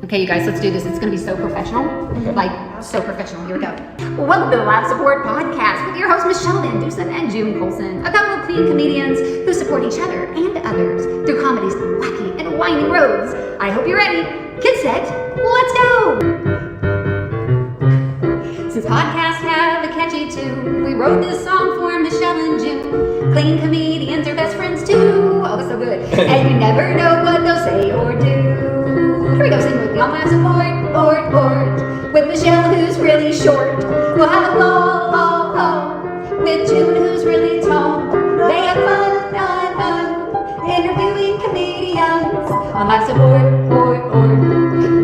Okay, you guys, let's do this. It's going to be so professional. Like, so professional. Here we go. Welcome to the Live Support Podcast with your hosts, Michele and June Colson, a couple of clean comedians who support each other and others through comedy's wacky and winding roads. I hope you're ready. Get set. Let's go. Since podcasts have a catchy tune, we wrote this song for Michele and June. Clean comedians are best friends too. Oh, it's so good. And you never know what they'll say or do. Here we go, sing with me on Live Support, with Michele, who's really short. We'll have a ball, with June, who's really tall. They have fun, interviewing comedians on Live Support,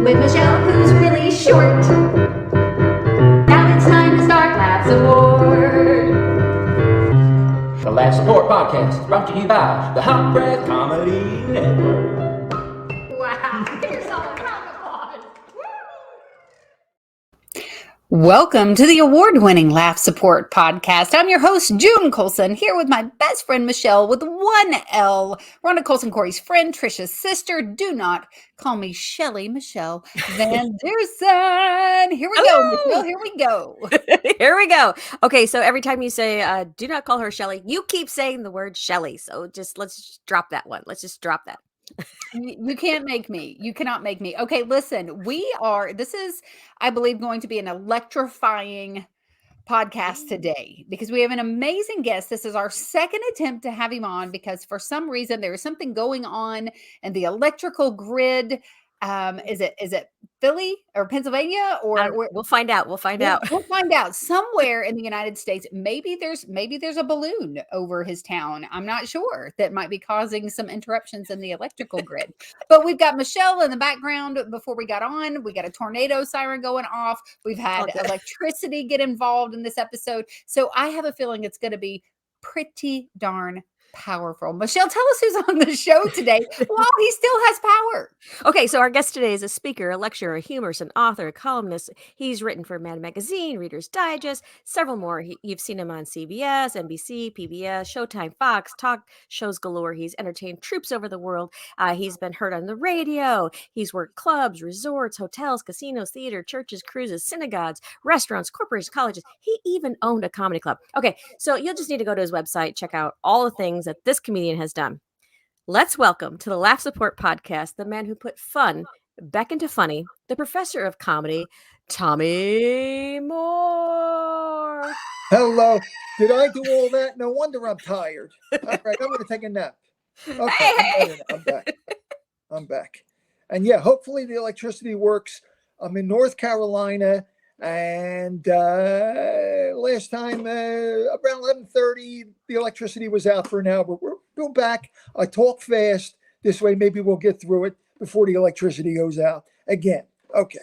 with Michele, who's really short. Now it's time to start Live Support. The Live Support Podcast is brought to you by the Hot Breath Comedy Network. Wow, give yourself a round of applause. Welcome to the award-winning Laugh Support Podcast. I'm your host, June Colson, here with my best friend, Michele, with one L. Rhonda Colson Corey's friend, Trisha's sister. Do not call me Shelly Michele Van Dusen. Here we go, Michele. Here we go. Here we go. Okay, so every time you say, do not call her Shelly, you keep saying the word Shelly. So let's just drop that one. Let's just drop that. You can't make me. You cannot make me. Okay, listen, this is, I believe, going to be an electrifying podcast today because we have an amazing guest. This is our second attempt to have him on because for some reason there is something going on in the electrical grid. Is it Philly or Pennsylvania or we'll find out. We'll find out somewhere in the United States. Maybe there's a balloon over his town. I'm not sure that might be causing some interruptions in the electrical grid. But we've got Michele in the background. Before we got on, we got a tornado siren going off. We've had electricity get involved in this episode. So I have a feeling it's going to be pretty darn powerful. Michele, tell us who's on the show today while he still has power. Okay, so our guest today is a speaker, a lecturer, a humorist, an author, a columnist. He's written for Mad Magazine, Reader's Digest, several more. You've seen him on CBS, NBC, PBS, Showtime, Fox, talk shows galore. He's entertained troops over the world. He's been heard on the radio. He's worked clubs, resorts, hotels, casinos, theater, churches, cruises, synagogues, restaurants, corporations, colleges. He even owned a comedy club. Okay, so you'll just need to go to his website, check out all the things that this comedian has done. Let's welcome to the Laugh Support Podcast the man who put fun back into funny, the professor of comedy, Tommy Moore. Hello. Did I do all that? No wonder I'm tired. All right, I'm going to take a nap. Okay, I'm back. And yeah, hopefully the electricity works. I'm in North Carolina. And last time around 11:30, the electricity was out for an hour. But we're back. I talk fast. This way, maybe we'll get through it before the electricity goes out again. Okay.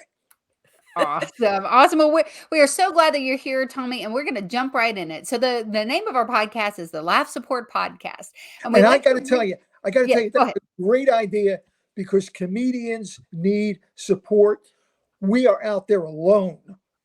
Awesome. Well, we are so glad that you're here, Tommy, and we're going to jump right in it. So the name of our podcast is the Laugh Support Podcast. And I got to tell you, that's a great idea because comedians need support. We are out there alone.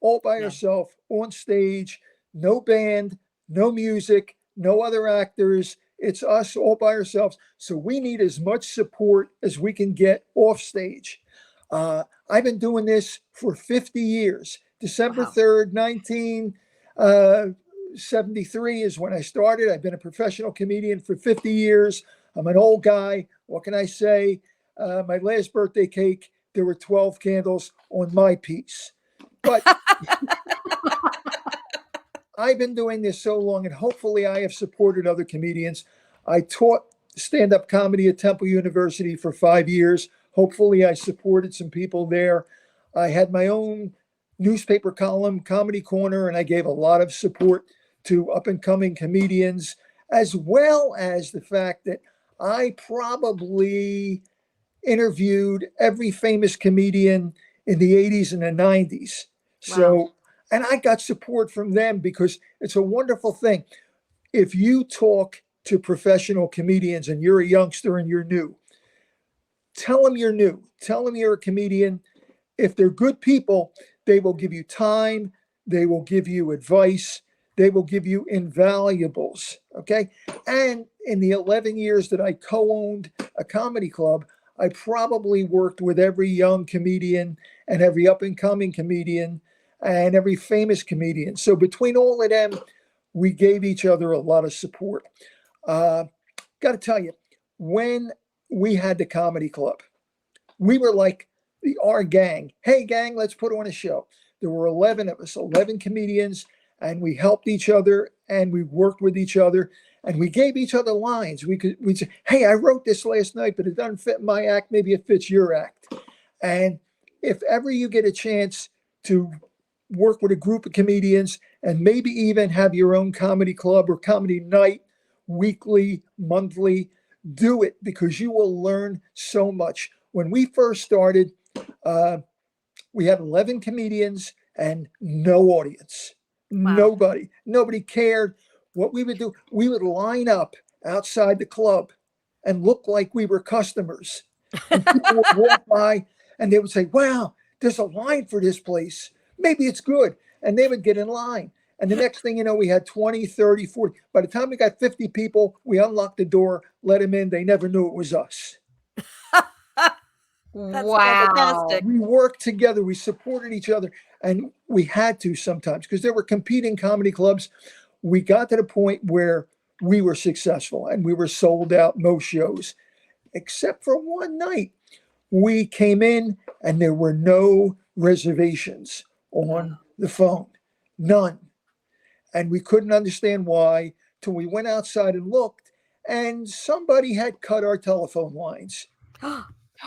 All by yourself, on stage, no band, no music, no other actors. It's us all by ourselves. So we need as much support as we can get off stage. I've been doing this for 50 years. December 3rd, 1973 is when I started. I've been a professional comedian for 50 years. I'm an old guy. What can I say? My last birthday cake, there were 12 candles on my piece. But I've been doing this so long, and hopefully I have supported other comedians. I taught stand-up comedy at Temple University for 5 years. Hopefully I supported some people there. I had my own newspaper column, Comedy Corner, and I gave a lot of support to up-and-coming comedians, as well as the fact that I probably interviewed every famous comedian in the 80s and the 90s. So, and I got support from them because it's a wonderful thing. If you talk to professional comedians and you're a youngster and you're new, tell them you're new. Tell them you're a comedian. If they're good people, they will give you time. They will give you advice. They will give you invaluables. Okay. And in the 11 years that I co-owned a comedy club, I probably worked with every young comedian and every up and coming comedian and every famous comedian. So between all of them, we gave each other a lot of support. Got to tell you, when we had the comedy club, we were like our gang. Hey, gang, let's put on a show. There were 11 of us, 11 comedians, and we helped each other and we worked with each other and we gave each other lines. We'd say, hey, I wrote this last night, but it doesn't fit my act. Maybe it fits your act. And if ever you get a chance to work with a group of comedians and maybe even have your own comedy club or comedy night, weekly, monthly, do it because you will learn so much. When we first started, we had 11 comedians and no audience. Wow. Nobody cared. What we would do, we would line up outside the club and look like we were customers. And people would walk by and they would say, wow, there's a line for this place. Maybe it's good. And they would get in line. And the next thing you know, we had 20, 30, 40. By the time we got 50 people, we unlocked the door, let them in. They never knew it was us. That's Wow. fantastic. We worked together. We supported each other. And we had to sometimes because there were competing comedy clubs. We got to the point where we were successful and we were sold out most shows, except for one night. We came in and there were no reservations on the phone, none. And we couldn't understand why till we went outside and looked and somebody had cut our telephone lines.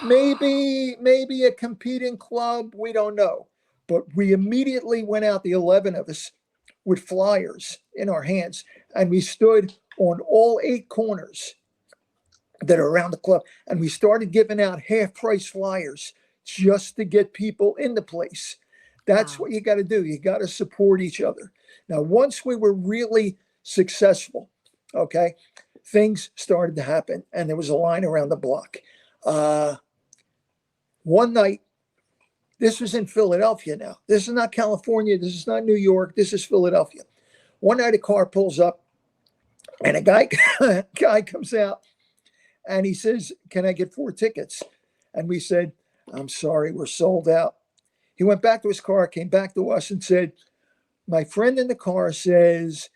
Maybe a competing club, we don't know. But we immediately went out, the 11 of us, with flyers in our hands, and we stood on all 8 corners that are around the club, and we started giving out half-price flyers just to get people in the place. That's what you got to do. You got to support each other. Now, once we were really successful, okay, things started to happen, and there was a line around the block. One night, this was in Philadelphia now. This is not California. This is not New York. This is Philadelphia. One night, a car pulls up, and a guy comes out, and he says, can I get 4 tickets? And we said, I'm sorry, we're sold out. He went back to his car, came back to us and said, my friend in the car says,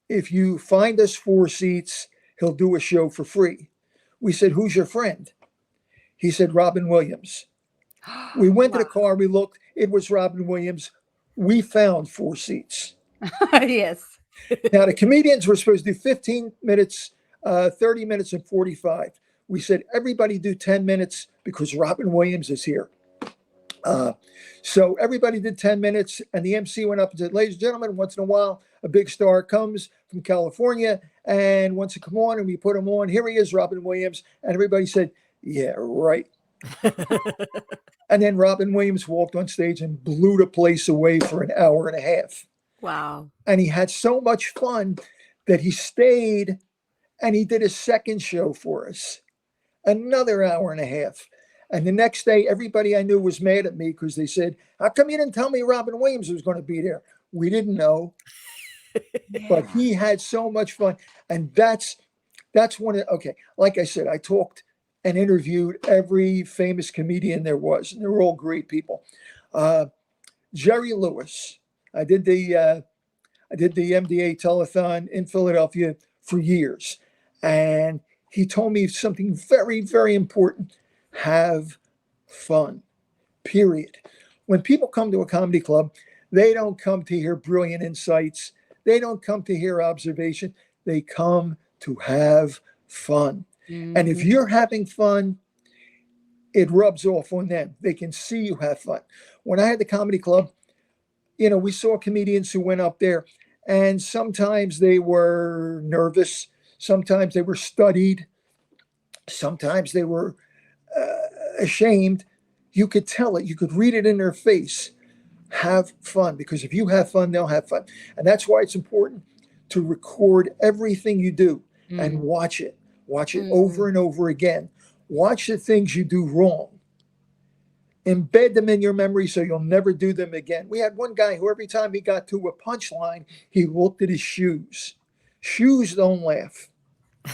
if you find us 4 seats, he'll do a show for free. We said, who's your friend? He said, Robin Williams. We went to the car, we looked, it was Robin Williams. We found 4 seats. Yes. Now, the comedians were supposed to do 15 minutes, 30 minutes, and 45. We said, everybody do 10 minutes because Robin Williams is here. So everybody did 10 minutes, and the MC went up and said, ladies and gentlemen, once in a while, a big star comes from California and wants to come on, and we put him on. Here he is, Robin Williams. And everybody said, yeah, right. And then Robin Williams walked on stage and blew the place away for an hour and a half. Wow. And he had so much fun that he stayed and he did a second show for us, another hour and a half. And the next day, everybody I knew was mad at me because they said, how come you didn't tell me Robin Williams was going to be there? We didn't know. But he had so much fun. And that's one of, okay, like I said, I talked and interviewed every famous comedian there was, and they were all great people. Jerry Lewis, I did the MDA telethon in Philadelphia for years, and he told me something very, very important: have fun. Period. When people come to a comedy club, they don't come to hear brilliant insights. They don't come to hear observation. They come to have fun. And if you're having fun, it rubs off on them. They can see you have fun. When I had the comedy club, we saw comedians who went up there, and sometimes they were nervous. Sometimes they were studied. Sometimes they were ashamed. You could tell it. You could read it in their face. Have fun, because if you have fun, they'll have fun. And that's why it's important to record everything you do and watch it. Watch it over and over again. Watch the things you do wrong. Embed them in your memory so you'll never do them again. We had one guy who every time he got to a punchline, he looked at his shoes. Shoes don't laugh.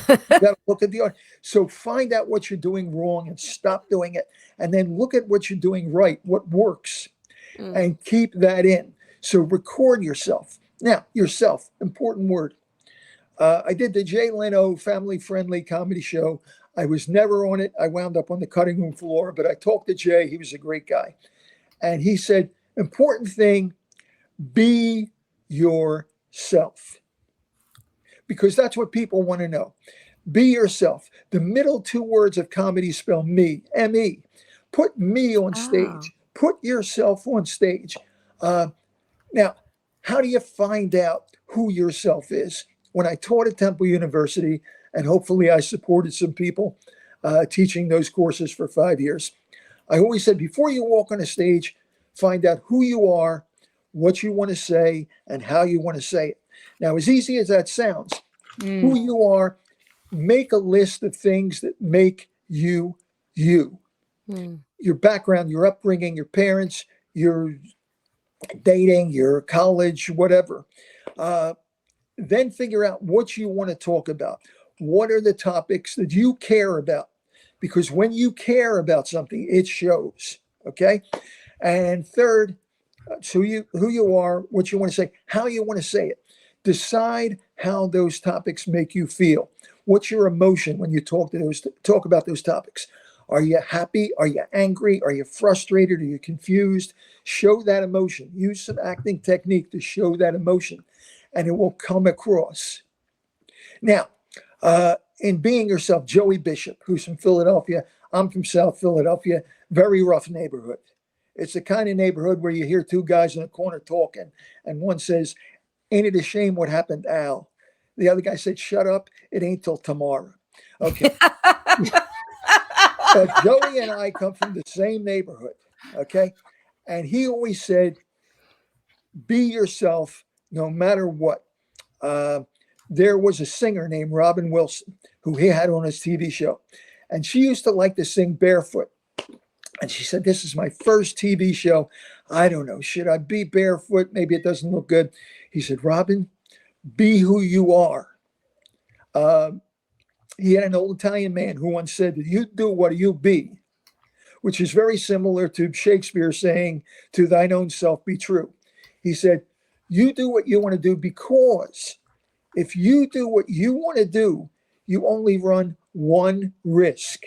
You got to look at the audience. So find out what you're doing wrong and stop doing it. And then look at what you're doing right, what works, and keep that in. So record yourself. Now, yourself, important word. I did the Jay Leno family-friendly comedy show. I was never on it. I wound up on the cutting room floor, but I talked to Jay. He was a great guy. And he said, important thing, be yourself. Because that's what people want to know. Be yourself. The middle two words of comedy spell me, M-E. Put me on stage. Put yourself on stage. Now, how do you find out who yourself is? When I taught at Temple University, and hopefully I supported some people teaching those courses for 5 years, I always said, before you walk on a stage, find out who you are, what you want to say, and how you want to say it. Now, as easy as that sounds, who you are, make a list of things that make you you. Your background, your upbringing, your parents, your dating, your college, whatever. Then figure out what you want to talk about. What are the topics that you care about? Because when you care about something, it shows. Okay. And third, so who you are, what you want to say, how you want to say it. Decide how those topics make you feel. What's your emotion when you talk about those topics? Are you happy? Are you angry? Are you frustrated? Are you confused? Show that emotion. Use some acting technique to show that emotion, and it will come across. Now, in being yourself, Joey Bishop, who's from Philadelphia, I'm from South Philadelphia, very rough neighborhood. It's the kind of neighborhood where you hear two guys in a corner talking, and one says, "Ain't it a shame what happened to Al?" The other guy said, "Shut up, it ain't till tomorrow." Okay. But Joey and I come from the same neighborhood, okay? And he always said, be yourself no matter what. There was a singer named Robin Wilson who he had on his TV show. And she used to like to sing barefoot. And she said, this is my first TV show. I don't know, should I be barefoot? Maybe it doesn't look good. He said, Robin, be who you are. He had an old Italian man who once said that you do what you be, which is very similar to Shakespeare saying, to thine own self be true. He said, you do what you want to do, because if you do what you want to do, you only run one risk,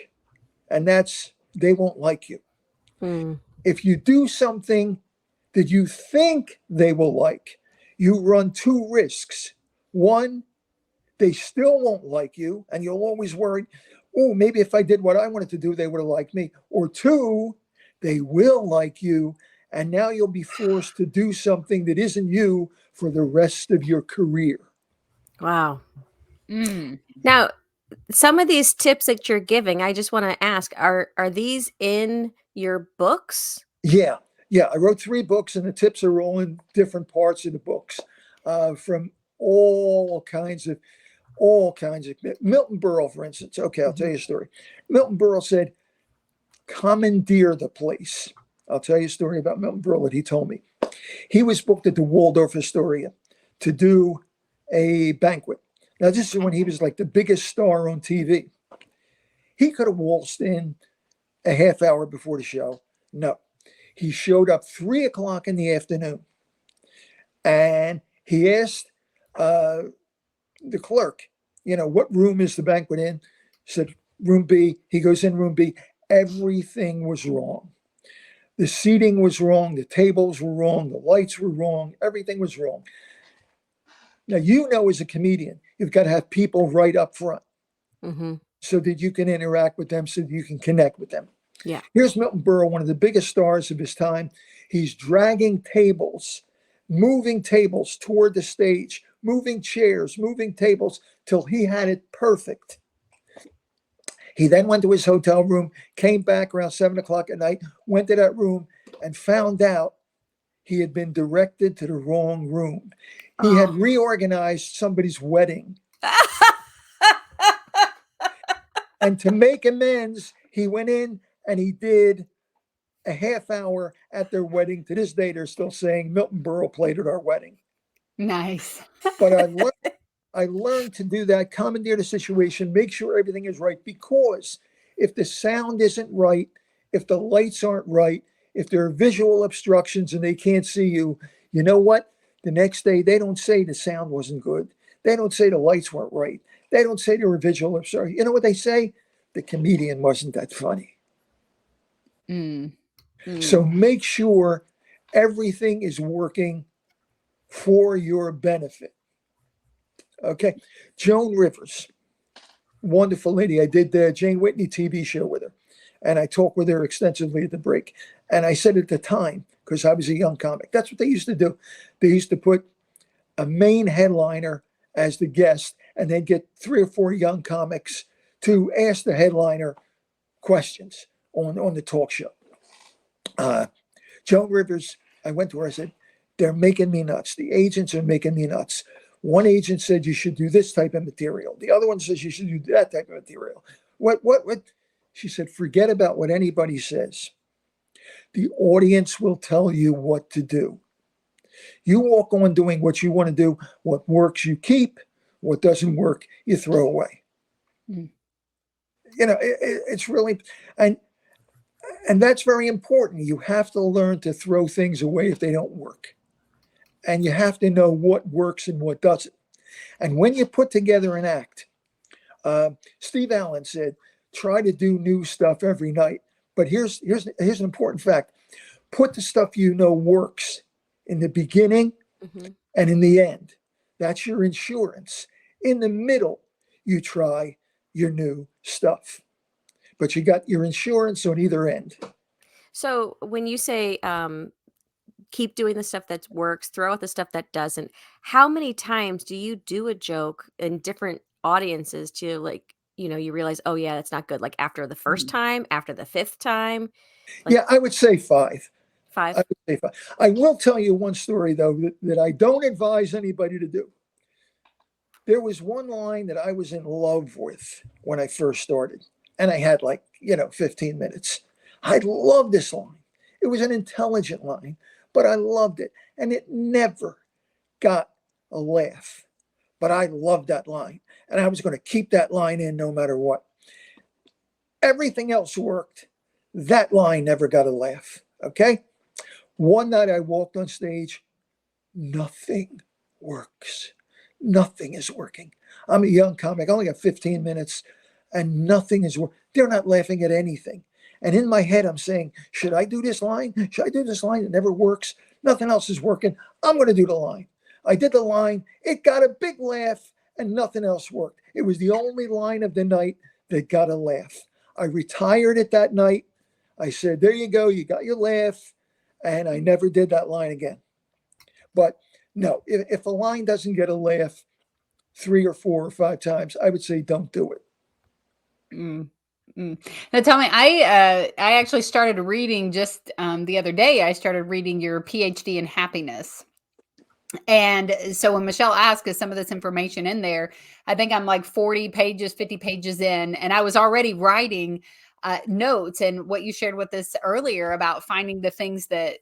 and that's they won't like you. If you do something that you think they will like, you run two risks. One, they still won't like you, and you'll always worry, oh, maybe if I did what I wanted to do, they would have liked me. Or two, they will like you, and now you'll be forced to do something that isn't you for the rest of your career. Wow. Now, some of these tips that you're giving, I just want to ask, are these in your books? Yeah. I wrote 3 books, and the tips are all in different parts of the books, from all kinds of Milton Berle, for instance. Okay, I'll tell you a story. Milton Berle said, commandeer the place. I'll tell you a story about Milton Berle that he told me. He was booked at the Waldorf Astoria to do a banquet. Now, this is when he was like the biggest star on TV. He could have waltzed in a half hour before the show. No. He showed up 3 o'clock in the afternoon, and he asked the clerk, what room is the banquet in? He said, room B. He goes in room B. Everything was wrong. The seating was wrong. The tables were wrong. The lights were wrong. Everything was wrong. Now, as a comedian, you've got to have people right up front so that you can interact with them, so that you can connect with them. Yeah. Here's Milton Berle, one of the biggest stars of his time. He's dragging tables, moving tables toward the stage, moving chairs, moving tables, till he had it perfect. He then went to his hotel room, came back around 7 o'clock at night, went to that room, and found out he had been directed to the wrong room. He had reorganized somebody's wedding. And to make amends, he went in and he did a half hour at their wedding. To this day, they're still saying Milton Berle played at our wedding. Nice. But I learned I learned to do that, commandeer the situation, make sure everything is right. Because if the sound isn't right, if the lights aren't right, if there are visual obstructions and they can't see you, you know what? The next day, they don't say the sound wasn't good. They don't say the lights weren't right. They don't say there were visual obstructions. You know what they say? The comedian wasn't that funny. Mm. Mm. So make sure everything is working for your benefit. Okay. Joan Rivers, wonderful lady. I did the Jane Whitney TV show with her, and I talked with her extensively at the break. And I said at the time, because I was a young comic, that's what they used to do. They used to put a main headliner as the guest, and then get 3 or 4 young comics to ask the headliner questions on the talk show. Joan Rivers, I went to her, I said, they're making me nuts. The agents are making me nuts. One agent said you should do this type of material. The other one says you should do that type of material. What? She said, forget about what anybody says. The audience will tell you what to do. You walk on doing what you want to do. What works, you keep. What doesn't work, you throw away. Mm. You know, it's really, and that's very important. You have to learn to throw things away if they don't work. And you have to know what works and what doesn't. And when you put together an act, Steve Allen said, try to do new stuff every night. But here's an important fact. Put the stuff you know works in the beginning and in the end. That's your insurance. In the middle, you try your new stuff. But you got your insurance on either end. So when you say keep doing the stuff that works, throw out the stuff that doesn't, how many times do you do a joke in different audiences to, like, you realize, oh yeah, that's not good? Like after the first time, after the 5th time? Like Yeah, I would say 5. 5? I would say 5. I will tell you one story, though, that I don't advise anybody to do. There was one line that I was in love with when I first started, and I had 15 minutes. I loved this line. It was an intelligent line, but I loved it. And it never got a laugh. But I loved that line. And I was going to keep that line in no matter what. Everything else worked. That line never got a laugh. Okay? One night I walked on stage. Nothing works. Nothing is working. I'm a young comic. I only got 15 minutes and nothing is working. They're not laughing at anything. And in my head, I'm saying, should I do this line? Should I do this line? It never works. Nothing else is working. I'm going to do the line. I did the line. It got a big laugh and nothing else worked. It was the only line of the night that got a laugh. I retired it that night. I said, there you go. You got your laugh. And I never did that line again. But no, if a line doesn't get a laugh 3 or 4 or 5 times, I would say don't do it. Now tell me, I actually started reading just the other day. I started reading your PhD in happiness. And so when Michelle asked, is some of this information in there? I think I'm like 40 pages, 50 pages in, and I was already writing notes. And what you shared with us earlier about finding the things that,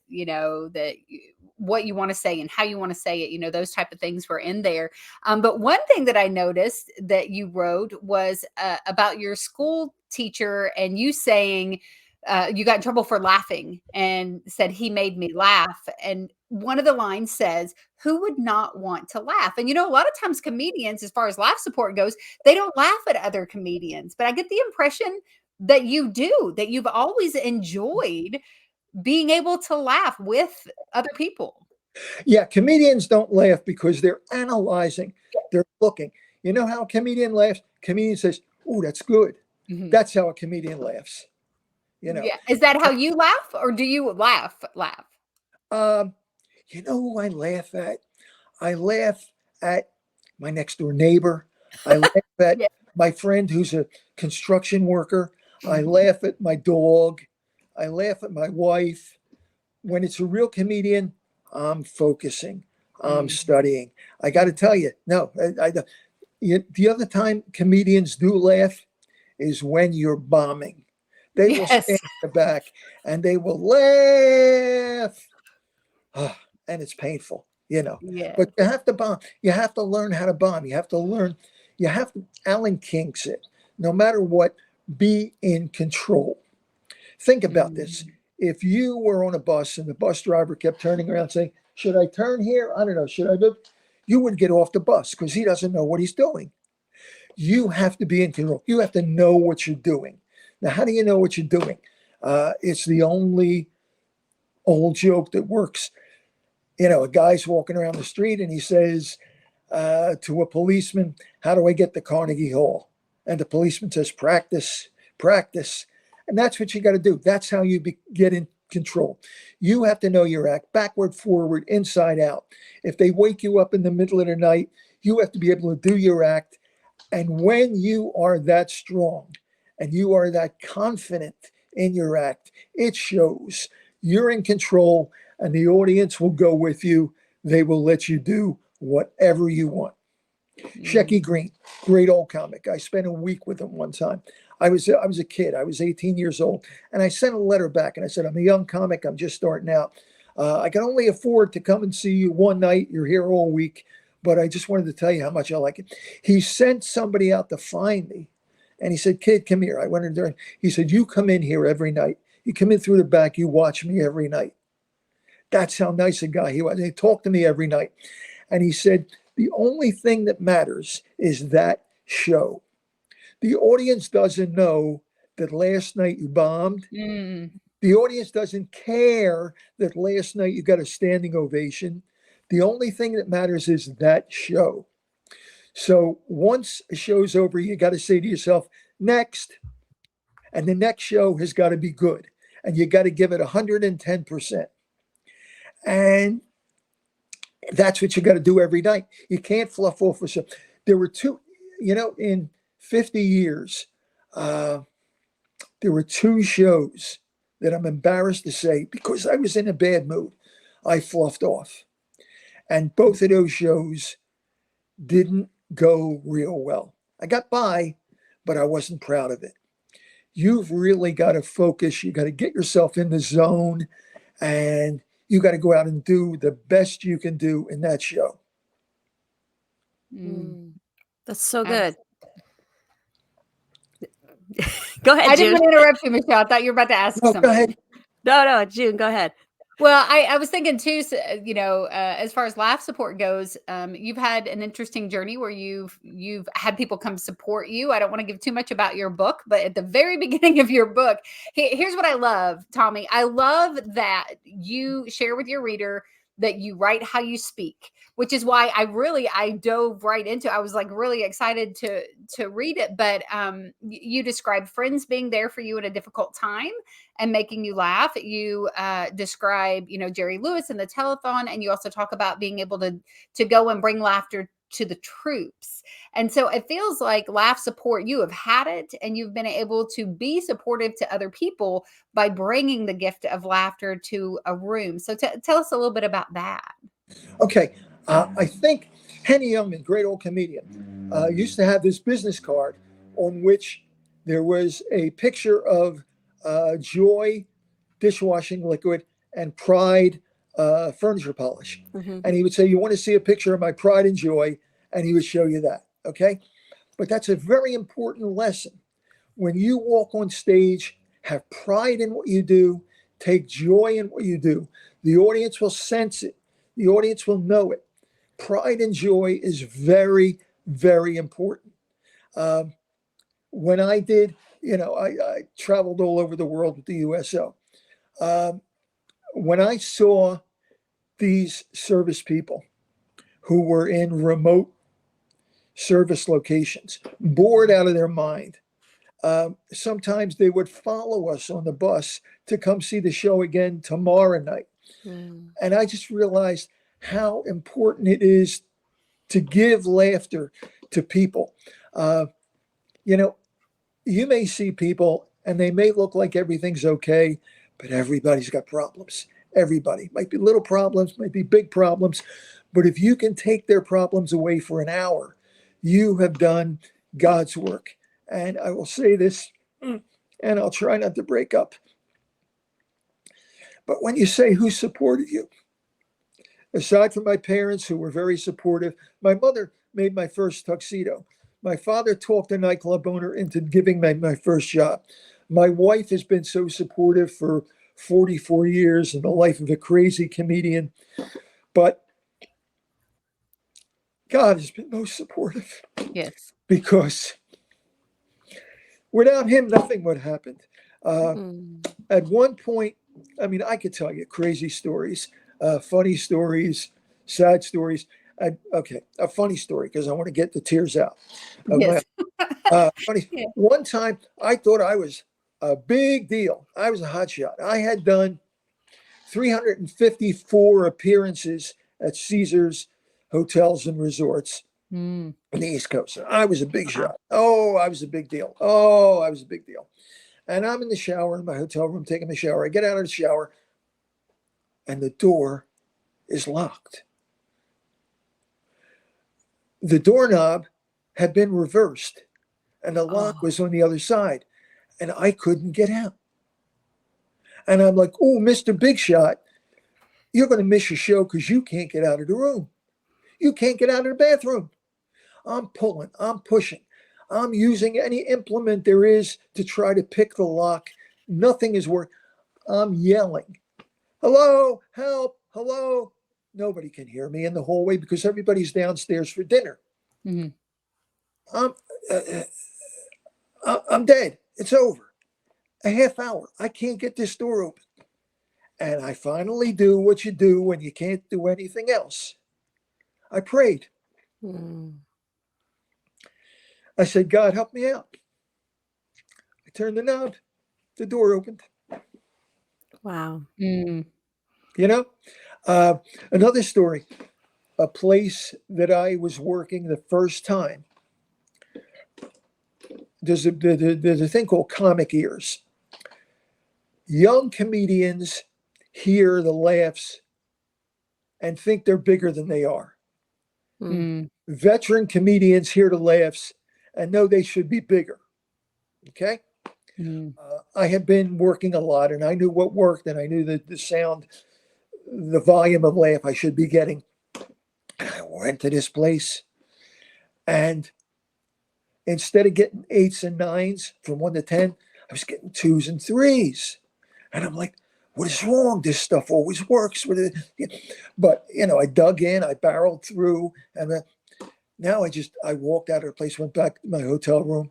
what you want to say and how you want to say it, those type of things were in there. But one thing that I noticed that you wrote was about your school teacher and you saying, you got in trouble for laughing and said he made me laugh. And one of the lines says, who would not want to laugh? And, a lot of times comedians, as far as laugh support goes, they don't laugh at other comedians. But I get the impression that you do, that you've always enjoyed being able to laugh with other people. Yeah, comedians don't laugh because they're analyzing, they're looking. You know how a comedian laughs? Comedian says, "Oh, that's good." Mm-hmm. That's how a comedian laughs. Yeah. Is that how you laugh, or do you laugh? You know who I laugh at? I laugh at my next door neighbor. I laugh at my friend who's a construction worker. I laugh at my dog. I laugh at my wife. When it's a real comedian, I'm focusing. I'm studying. I got to tell you, no. The other time comedians do laugh is when you're bombing. They will stand in the back and they will laugh. And it's painful. Yeah. But you have to bomb. You have to learn how to bomb. Alan King said, no matter what, be in control. Think about this. If you were on a bus and the bus driver kept turning around saying, should I turn here? I don't know. Should I do? You would get off the bus because he doesn't know what he's doing. You have to be in control. You have to know what you're doing. Now, how do you know what you're doing? It's the only old joke that works. A guy's walking around the street and he says to a policeman, how do I get to Carnegie Hall? And the policeman says, practice, practice. And that's what you got to do. That's how you get in control. You have to know your act, backward, forward, inside out. If they wake you up in the middle of the night, you have to be able to do your act. And when you are that strong and you are that confident in your act, it shows. You're in control and the audience will go with you. They will let you do whatever you want. Shecky Green, great old comic. I spent a week with him one time. I was a kid. I was 18 years old. And I sent a letter back and I said, I'm a young comic. I'm just starting out. I can only afford to come and see you one night. You're here all week. But I just wanted to tell you how much I like it. He sent somebody out to find me. And he said, kid, come here. I went in there. He said, you come in here every night. You come in through the back. You watch me every night. That's how nice a guy he was. And he talked to me every night. And he said, the only thing that matters is that show. The audience doesn't know that last night you bombed. The audience doesn't care that last night you got a standing ovation. The only thing that matters is that show. So once a show's over, you got to say to yourself, next. And the next show has got to be good. And you got to give it 110%. And that's what you got to do every night. You can't fluff off a show. There were two, in 50 years, there were two shows that I'm embarrassed to say, because I was in a bad mood, I fluffed off. And both of those shows didn't go real well. I got by, but I wasn't proud of it. You've really got to focus. You got to get yourself in the zone, and you got to go out and do the best you can do in that show. That's so good. Go ahead, I June. didn't want to interrupt you, Michelle. I thought you were about to ask No, something. go ahead. No, June, go ahead. Well, I was thinking too, as far as laugh support goes, you've had an interesting journey where you've had people come support you. I don't want to give too much about your book, but at the very beginning of your book, here's what I love, Tommy. I love that you share with your reader that you write how you speak, which is why I dove right into. I was like really excited to read it. But you describe friends being there for you at a difficult time and making you laugh. You describe, Jerry Lewis and the telethon, and you also talk about being able to go and bring laughter to the troops. And so it feels like laugh support, you have had it and you've been able to be supportive to other people by bringing the gift of laughter to a room. So tell us a little bit about that. Okay. I think Henny Youngman, great old comedian, used to have this business card on which there was a picture of Joy dishwashing liquid and Pride furniture polish. And he would say, you want to see a picture of my Pride and Joy? And he would show you that. Okay. But that's a very important lesson. When you walk on stage, have pride in what you do, take joy in what you do. The audience will sense it. The audience will know it. Pride and joy is very, very important. When I did, I traveled all over the world with the USO. When I saw these service people who were in remote service locations, bored out of their mind, sometimes they would follow us on the bus to come see the show again tomorrow night. And I just realized how important it is to give laughter to people. You may see people and they may look like everything's okay, but everybody's got problems. Everybody. Might be little problems, might be big problems. But if you can take their problems away for an hour, you have done God's work. And I will say this, and I'll try not to break up. But when you say who supported you, Aside from my parents, who were very supportive, my mother made my first tuxedo. My father talked a nightclub owner into giving me my first job. My wife has been so supportive for 44 years in the life of a crazy comedian. But God has been most supportive Yes. because without him, nothing would happen. Mm. At one point, I mean, I could tell you crazy stories, funny stories, sad stories. Okay, a funny story because I want to get the tears out. Yes. Funny. Yeah. One time, I thought I was a big deal. I was a hotshot. I had done 354 appearances at Caesars hotels and resorts Mm. on the East Coast. I was a big shot. Oh, I was a big deal. Oh, I was a big deal. And I'm in the shower in my hotel room taking a shower. I get out of the shower and the door is locked. The doorknob had been reversed and the lock Oh. was on the other side and I couldn't get out. And I'm like, oh, Mr. Big Shot, you're going to miss your show because you can't get out of the room. You can't get out of the bathroom. I'm pulling, I'm pushing, I'm using any implement there is to try to pick the lock. Nothing is working. I'm yelling, hello, help, hello. Nobody can hear me in the hallway because everybody's downstairs for dinner. Mhm. I'm, I'm dead. It's over. A half hour. I can't get this door open. And I finally do what you do when you can't do anything else. I prayed. Mm. I said, God, help me out. I turned the knob. The door opened. Wow. Mm. You know, another story, a place that I was working the first time. There's a thing called comic ears. Young comedians hear the laughs and think they're bigger than they are. Mm. Mm. Veteran comedians hear the laughs and know they should be bigger. Okay. Mm. I had been working a lot and I knew what worked and I knew the sound, the volume of laugh I should be getting. I went to this place and instead of getting 8s and 9s from 1 to 10, I was getting 2s and 3s. And I'm like, what is wrong? This stuff always works. But, I dug in, I barreled through. And now I walked out of the place, went back to my hotel room.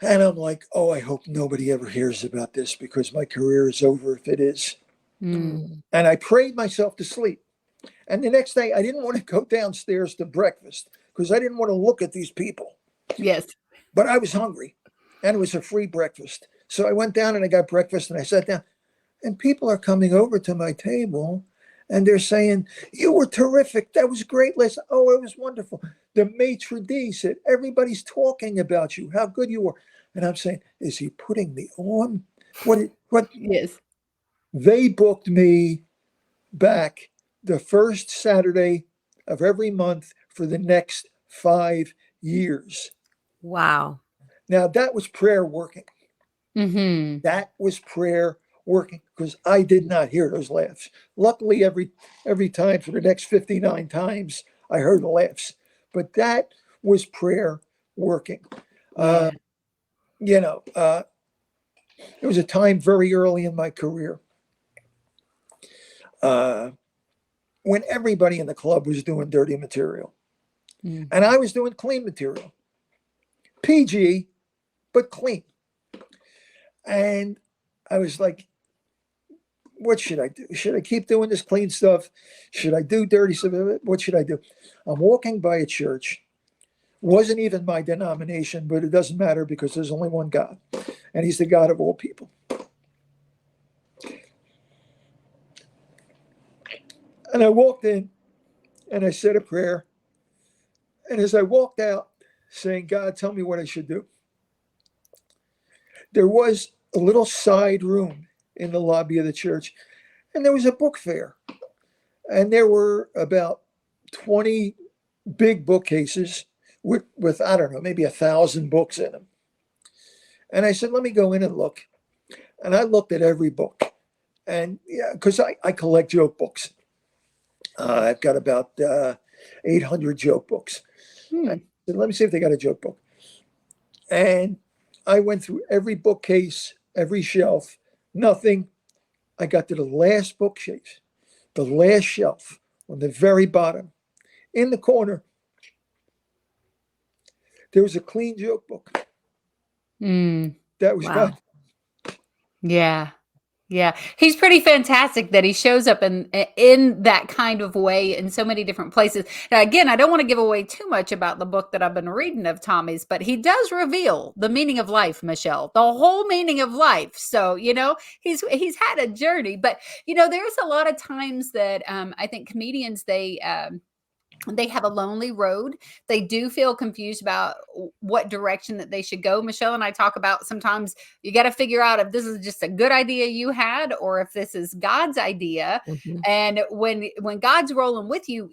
And I'm like, oh, I hope nobody ever hears about this because my career is over if it is. Mm. Mm. And I prayed myself to sleep. And the next day, I didn't want to go downstairs to breakfast because I didn't want to look at these people. Yes. But I was hungry and it was a free breakfast. So I went down and I got breakfast and I sat down. And people are coming over to my table and they're saying, you were terrific. That was great. Listen, oh, it was wonderful. The maitre d' said, everybody's talking about you, how good you were. And I'm saying, is he putting me on? What? Yes. They booked me back the first Saturday of every month for the next 5 years. Wow. Now that was prayer working. Mm-hmm. That was prayer working because I did not hear those laughs. Luckily, every time for the next 59 times, I heard the laughs. But that was prayer working. Yeah. It was a time very early in my career when everybody in the club was doing dirty material. Mm. And I was doing clean material. PG, but clean. And I was like, what should I do? Should I keep doing this clean stuff? Should I do dirty stuff? What should I do? I'm walking by a church. Wasn't even my denomination, but it doesn't matter because there's only one God, and he's the God of all people. And I walked in and I said a prayer. And as I walked out saying, God, tell me what I should do, there was a little side room in the lobby of the church, and there was a book fair. And there were about 20 big bookcases with I don't know, maybe 1,000 books in them. And I said, let me go in and look. And I looked at every book. And yeah, because I collect joke books. I've got about 800 joke books. Hmm. I said, let me see if they got a joke book. And I went through every bookcase, every shelf, nothing. I got to the last bookcase, the last shelf on the very bottom. In the corner, there was a clean joke book. Mm. That was Wow. God. Yeah. Yeah. He's pretty fantastic that he shows up in that kind of way in so many different places. Now, again, I don't want to give away too much about the book that I've been reading of Tommy's, but he does reveal the meaning of life, Michele, the whole meaning of life. So, he's had a journey, but there's a lot of times that I think comedians, they have a lonely road. They do feel confused about what direction that they should go. Michele and I talk about sometimes you got to figure out if this is just a good idea you had or if this is God's idea. Mhm. And when God's rolling with you,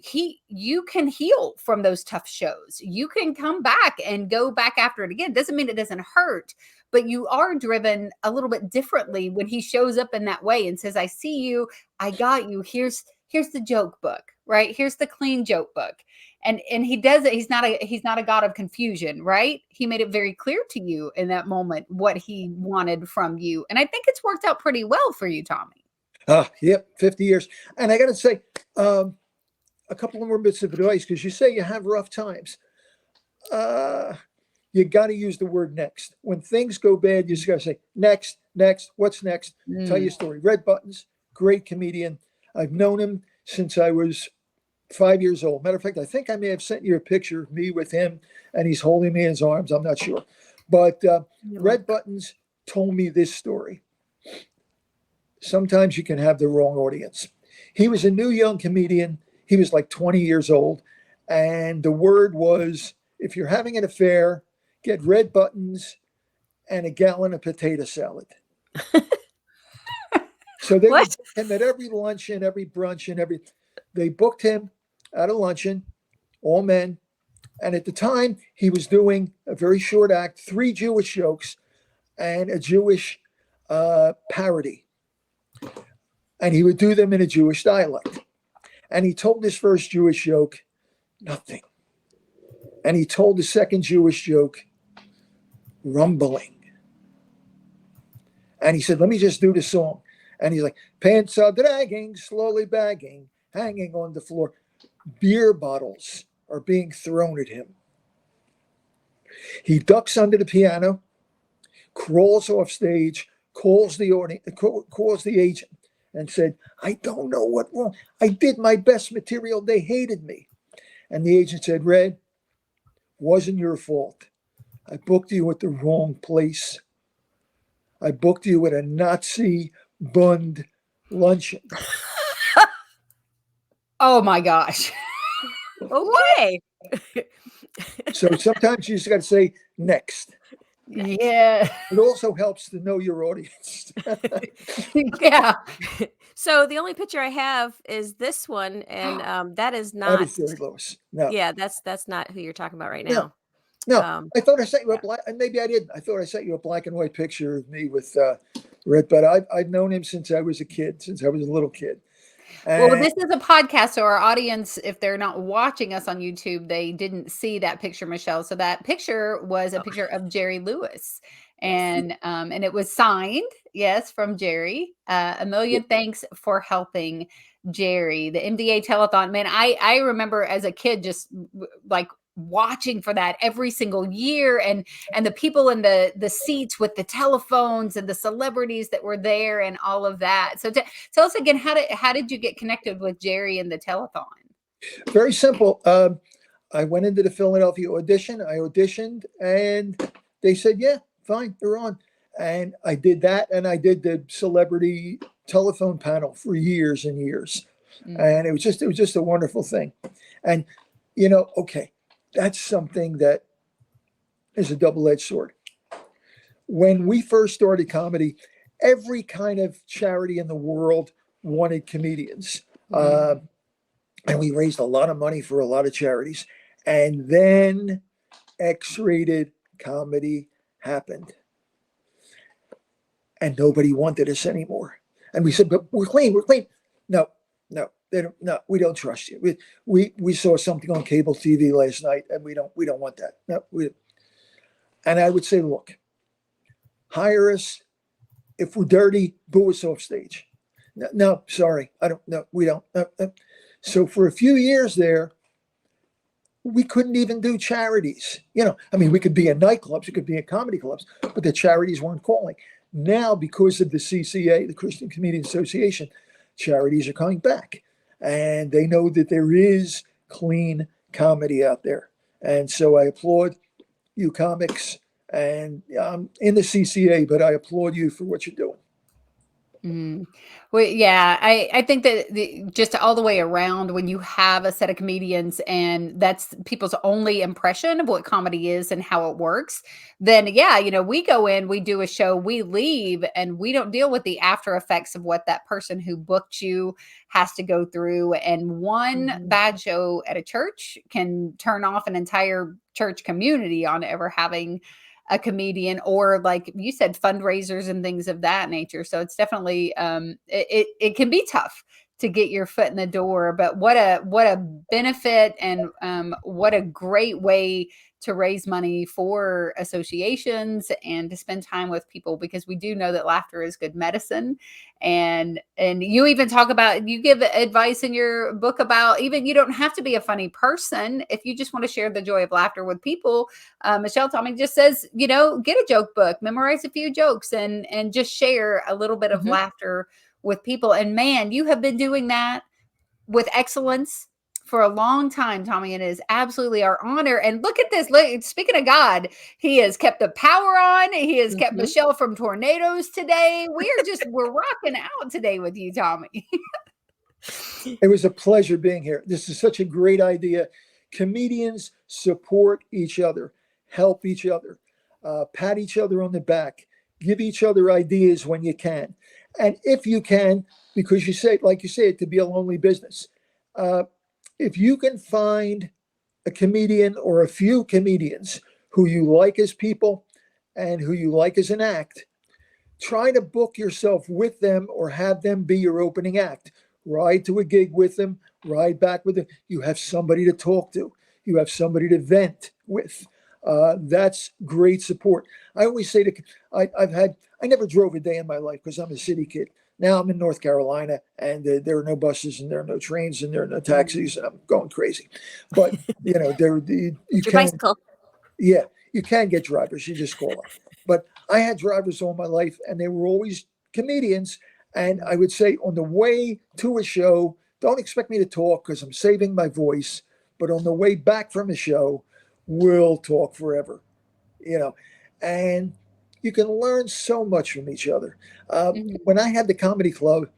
you can heal from those tough shows. You can come back and go back after it again. Doesn't mean it doesn't hurt, but you are driven a little bit differently when he shows up in that way and says, I see you, I got you. Here's the joke book, right? Here's the clean joke book. And he does it. He's not a God of confusion, right? He made it very clear to you in that moment what he wanted from you. And I think it's worked out pretty well for you, Tommy. Yep, 50 years. And I got to say, a couple of more bits of advice, because you say you have rough times. You got to use the word next. When things go bad, you just got to say, next, what's next? Tell your story. Red Buttons, great comedian. I've known him since I was 5 years old. Matter of fact, I think I may have sent you a picture of me with him, and he's holding me in his arms. I'm not sure. But Red Buttons told me this story. Sometimes you can have the wrong audience. He was a new young comedian. He was like 20 years old. And the word was, if you're having an affair, get Red Buttons and a gallon of potato salad. So they would book him at every luncheon, every brunch, and they booked him at a luncheon, all men. And at the time, he was doing a very short act, 3 Jewish jokes and a Jewish parody. And he would do them in a Jewish dialect. And he told his first Jewish joke, nothing. And he told the second Jewish joke, rumbling. And he said, let me just do the song. And he's like, pants are dragging, slowly bagging, hanging on the floor. Beer bottles are being thrown at him. He ducks under the piano, crawls off stage, calls the agent and said, I don't know what wrong. I did my best material. They hated me. And the agent said, Red, wasn't your fault. I booked you at the wrong place. I booked you at a Nazi Bund luncheon. Oh my gosh. Okay. So sometimes you just got to say next. Yeah. It also helps to know your audience. Yeah. So the only picture I have is this one, and that is That not. is Jerry Lewis. No, Yeah, that's not who you're talking about right No. now. no. I thought I sent you a yeah. black, and maybe I didn't. I thought I sent you a black and white picture of me with Red, but I've known him since I was a kid, since I was a little kid. Well, And this is a podcast, so our audience, if they're not watching us on YouTube, they didn't see that picture, Michele. So that picture was a picture of Jerry Lewis, and it was signed, yes, from Jerry. A million thanks for helping Jerry. The MDA telethon, man. I remember as a kid just like watching for that every single year, and the people in the seats with the telephones and the celebrities that were there and all of that. So tell us again, how did you get connected with Jerry and the telethon? very simple. I went into the Philadelphia audition. I auditioned, and they said, yeah, fine, you're on. And I did that, and I did the celebrity telephone panel for years and years. And it was just a wonderful thing. And okay, that's something that is a double-edged sword. When we first started comedy, every kind of charity in the world wanted comedians. And we raised a lot of money for a lot of charities. And then X-rated comedy happened. And nobody wanted us anymore. And we said, but we're clean. No. they don't. No, we don't trust you. We saw something on cable TV last night, and we don't want that. No, and I would say, look, hire us. If we're dirty, boo us off stage. No, no, sorry, I don't. No, we don't. So for a few years there, we couldn't even do charities. I mean, we could be in nightclubs, we could be in comedy clubs, but the charities weren't calling. Now, because of the CCA, the Christian Comedian Association, charities are coming back, and they know that there is clean comedy out there. And so I applaud you comics, and I'm in the CCA, but I applaud you for what you're doing. Well, yeah, I think that just all the way around, when you have a set of comedians and that's people's only impression of what comedy is and how it works, then yeah, we go in, we do a show, we leave, and we don't deal with the after effects of what that person who booked you has to go through. And one bad show at a church can turn off an entire church community on ever having a comedian, or like you said, fundraisers and things of that nature. So it's definitely it can be tough to get your foot in the door, but what a benefit, and what a great way to raise money for associations and to spend time with people, because we do know that laughter is good medicine. And you even talk about, you give advice in your book about, even you don't have to be a funny person if you just want to share the joy of laughter with people. Michele Tommy just says, get a joke book, memorize a few jokes, and just share a little bit of laughter with people. And man, you have been doing that with excellence for a long time, Tommy, and it is absolutely our honor. And look at this. Look, speaking of God, he has kept the power on. He has kept Michele from tornadoes today. We're rocking out today with you, Tommy. It was a pleasure being here. This is such a great idea. Comedians support each other, help each other, pat each other on the back, give each other ideas when you can. And if you can, because you say, like you say, it could be a lonely business. If you can find a comedian or a few comedians who you like as people and who you like as an act, try to book yourself with them or have them be your opening act. Ride to a gig with them, ride back with them. You have somebody to talk to. You have somebody to vent with. That's great support. I always say I never drove a day in my life because I'm a city kid. Now I'm in North Carolina, and there are no buses, and there are no trains, and there are no taxis. I'm going crazy. But, you Your bicycle. Yeah, you can get drivers. You just call them. But I had drivers all my life, and they were always comedians. And I would say, on the way to a show, don't expect me to talk because I'm saving my voice. But on the way back from a show, we'll talk forever, and you can learn so much from each other. When I had the comedy club,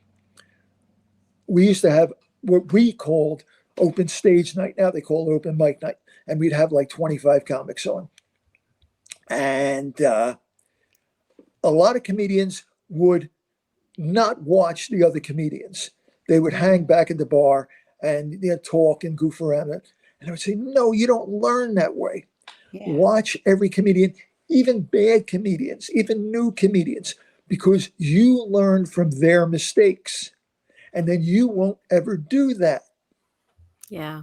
we used to have what we called open stage night. Now they call it open mic night. And we'd have like 25 comics on. And a lot of comedians would not watch the other comedians. They would hang back at the bar and talk and goof around it. And I would say, no, you don't learn that way. Yeah. Watch every comedian, even bad comedians, even new comedians, because you learn from their mistakes. And then you won't ever do that. Yeah.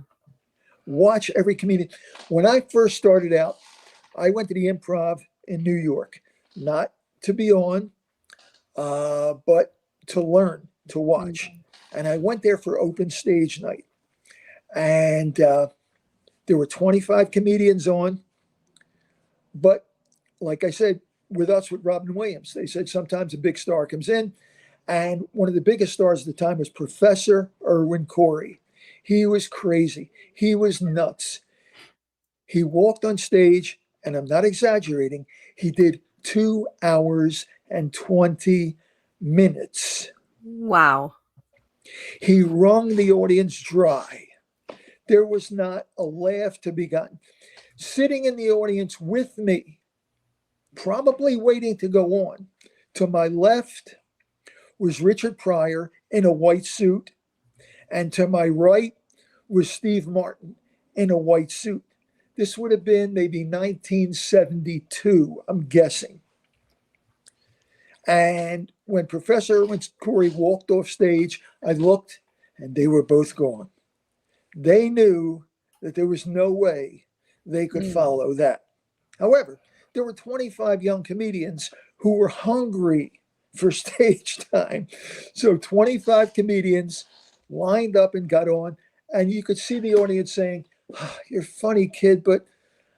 Watch every comedian. When I first started out, I went to the Improv in New York, not to be on, but to learn, to watch. And I went there for open stage night. And there were 25 comedians on. But like I said, with Robin Williams, they said sometimes a big star comes in. And one of the biggest stars at the time was Professor Irwin Corey. He was crazy. He was nuts. He walked on stage, and I'm not exaggerating, he did 2 hours and 20 minutes. Wow. He wrung the audience dry. There was not a laugh to be gotten. Sitting in the audience with me, probably waiting to go on, to my left was Richard Pryor in a white suit, and to my right was Steve Martin in a white suit. This would have been maybe 1972, I'm guessing. And when Professor Irwin Corey walked off stage, I looked, and they were both gone. They knew that there was no way they could follow that. However, there were 25 young comedians who were hungry for stage time. So 25 comedians lined up and got on, and you could see the audience saying, "Oh, you're a funny, kid, but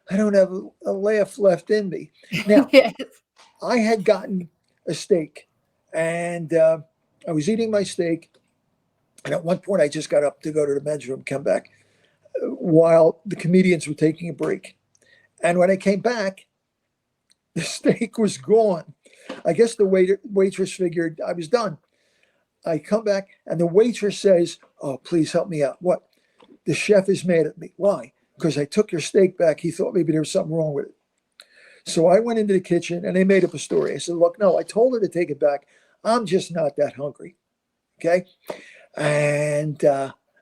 I don't have a laugh left in me." Now, Yes. I had gotten a steak, and I was eating my steak. And at one point, I just got up to go to the men's room, come back, while the comedians were taking a break. And when I came back, the steak was gone. I guess the waitress figured I was done. I come back, and the waitress says, "Oh, please help me out." "What?" "The chef is mad at me." "Why?" "Because I took your steak back. He thought maybe there was something wrong with it." So I went into the kitchen, and they made up a story. I said, "Look, no, I told her to take it back. I'm just not that hungry." Okay. And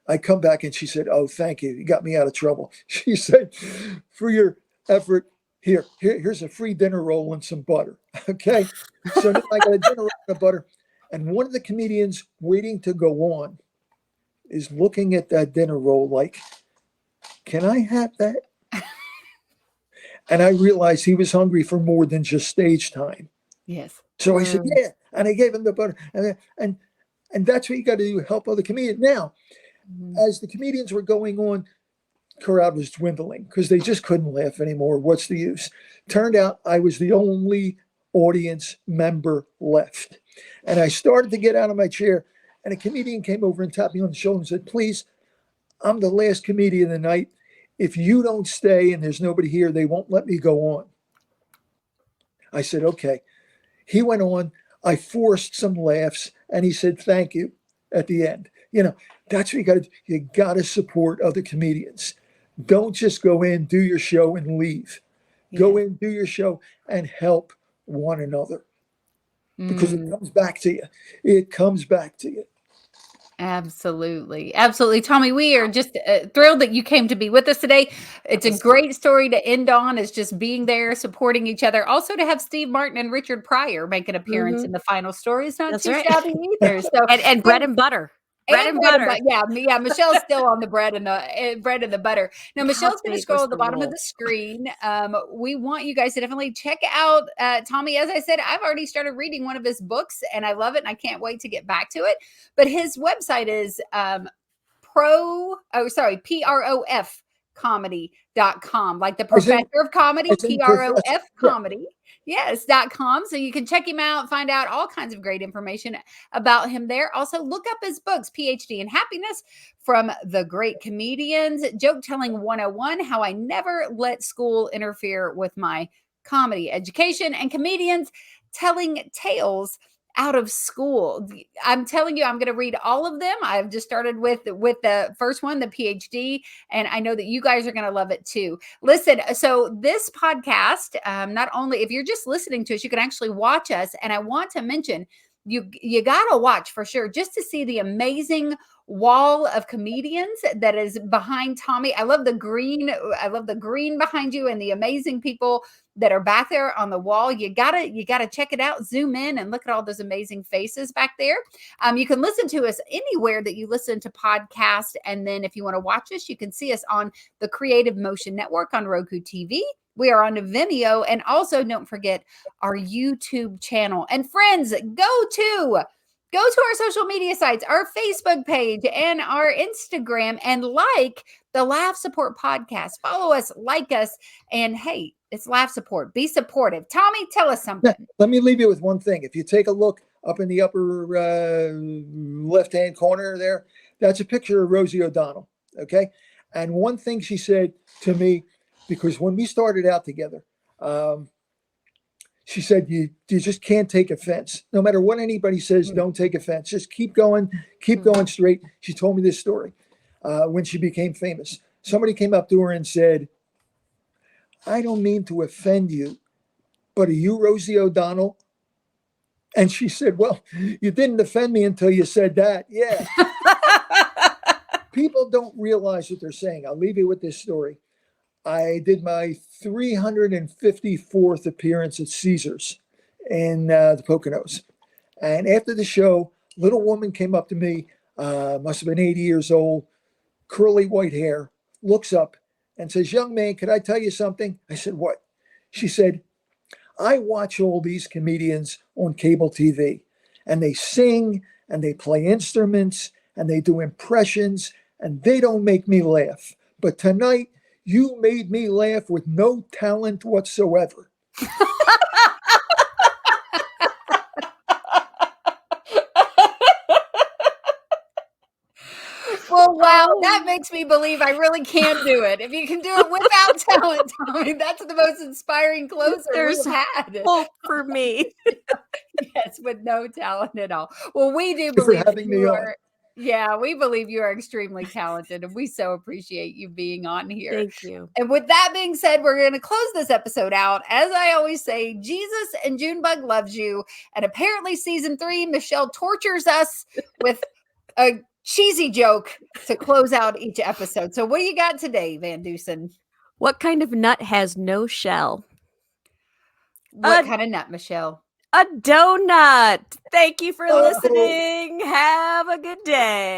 I come back, and she said, "Oh, thank you. You got me out of trouble." She said, "For your effort, here's a free dinner roll and some butter." Okay. So then I got a dinner roll and a butter. And one of the comedians waiting to go on is looking at that dinner roll like, "Can I have that?" And I realized he was hungry for more than just stage time. Yes. So I said, "Yeah." And I gave him the butter. And that's what you got to do, help other comedians. Now, as the comedians were going on, crowd was dwindling because they just couldn't laugh anymore. What's the use? Turned out I was the only audience member left. And I started to get out of my chair, and a comedian came over and tapped me on the shoulder and said, "Please, I'm the last comedian of the night. If you don't stay and there's nobody here, they won't let me go on." I said, "Okay." He went on. I forced some laughs, and he said, "Thank you," at the end. That's what you got to do. You got to support other comedians. Don't just go in, do your show, and leave. Go in, do your show, and help one another, because it comes back to you. It comes back to you. Absolutely. Absolutely. Tommy, we are just thrilled that you came to be with us today. It's a great story to end on, is just being there, supporting each other. Also to have Steve Martin and Richard Pryor make an appearance in the final story is not That's too right. shabby either. So And bread and butter. Bread and butter. Yeah, Michelle's still on the bread and the butter. Now, Michelle's going to Help me scroll with at the the bottom of roll. the screen. We want you guys to definitely check out Tommy. As I said, I've already started reading one of his books, and I love it, and I can't wait to get back to it. But his website is PROF comedy.com, like the professor of comedy, as in PROF professor. comedy. Yes, .com. So you can check him out, find out all kinds of great information about him there. Also, look up his books, PhD in Happiness from the Great Comedians, Joke Telling 101, How I Never Let School Interfere with My Comedy Education, and Comedians Telling Tales Out of School. I'm telling you, I'm going to read all of them. I've just started with the first one, the PhD, and I know that you guys are going to love it too. Listen, so this podcast, not only if you're just listening to us, you can actually watch us. And I want to mention, you got to watch for sure, just to see the amazing wall of comedians that is behind Tommy. I love the green behind you and the amazing people that are back there on the wall. You gotta check it out. Zoom in and look at all those amazing faces back there. You can listen to us anywhere that you listen to podcasts. And then if you want to watch us, you can see us on the Creative Motion Network on Roku TV. We are on Vimeo, and also don't forget our YouTube channel. And friends, go to our social media sites, our Facebook page and our Instagram, and like the Laugh Support Podcast. Follow us, like us, and hey, it's Laugh Support. Be supportive. Tommy, tell us something. Let me leave you with one thing. If you take a look up in the upper left-hand corner there, that's a picture of Rosie O'Donnell, okay? And one thing she said to me, because when we started out together, she said, you just can't take offense. No matter what anybody says, don't take offense. Just keep going straight. She told me this story when she became famous. Somebody came up to her and said, "I don't mean to offend you, but are you Rosie O'Donnell?" And she said, "Well, you didn't offend me until you said that." Yeah. People don't realize what they're saying. I'll leave you with this story. I did my 354th appearance at Caesars in the Poconos. And after the show, little woman came up to me. must have been 80 years old, curly white hair, looks up and says, "Young man, could I tell you something?" I said, "What?" She said, "I watch all these comedians on cable TV, and they sing and they play instruments and they do impressions, and they don't make me laugh. But tonight, you made me laugh with no talent whatsoever." Well, wow, that makes me believe I really can do it. If you can do it without talent, Tommy, that's the most inspiring closer There's we've had. hope for me. Yes, with no talent at all. Well, we do For believe that having me you on. are. Yeah, we believe you are extremely talented, and we so appreciate you being on here. Thank you. And with that being said, we're going to close this episode out. As I always say, Jesus and Junebug loves you. And apparently, season 3, Michele tortures us with a cheesy joke to close out each episode. So, what do you got today, Van Dusen? What kind of nut has no shell? What kind of nut, Michele? A donut. Thank you for Oh. listening. Have a good day.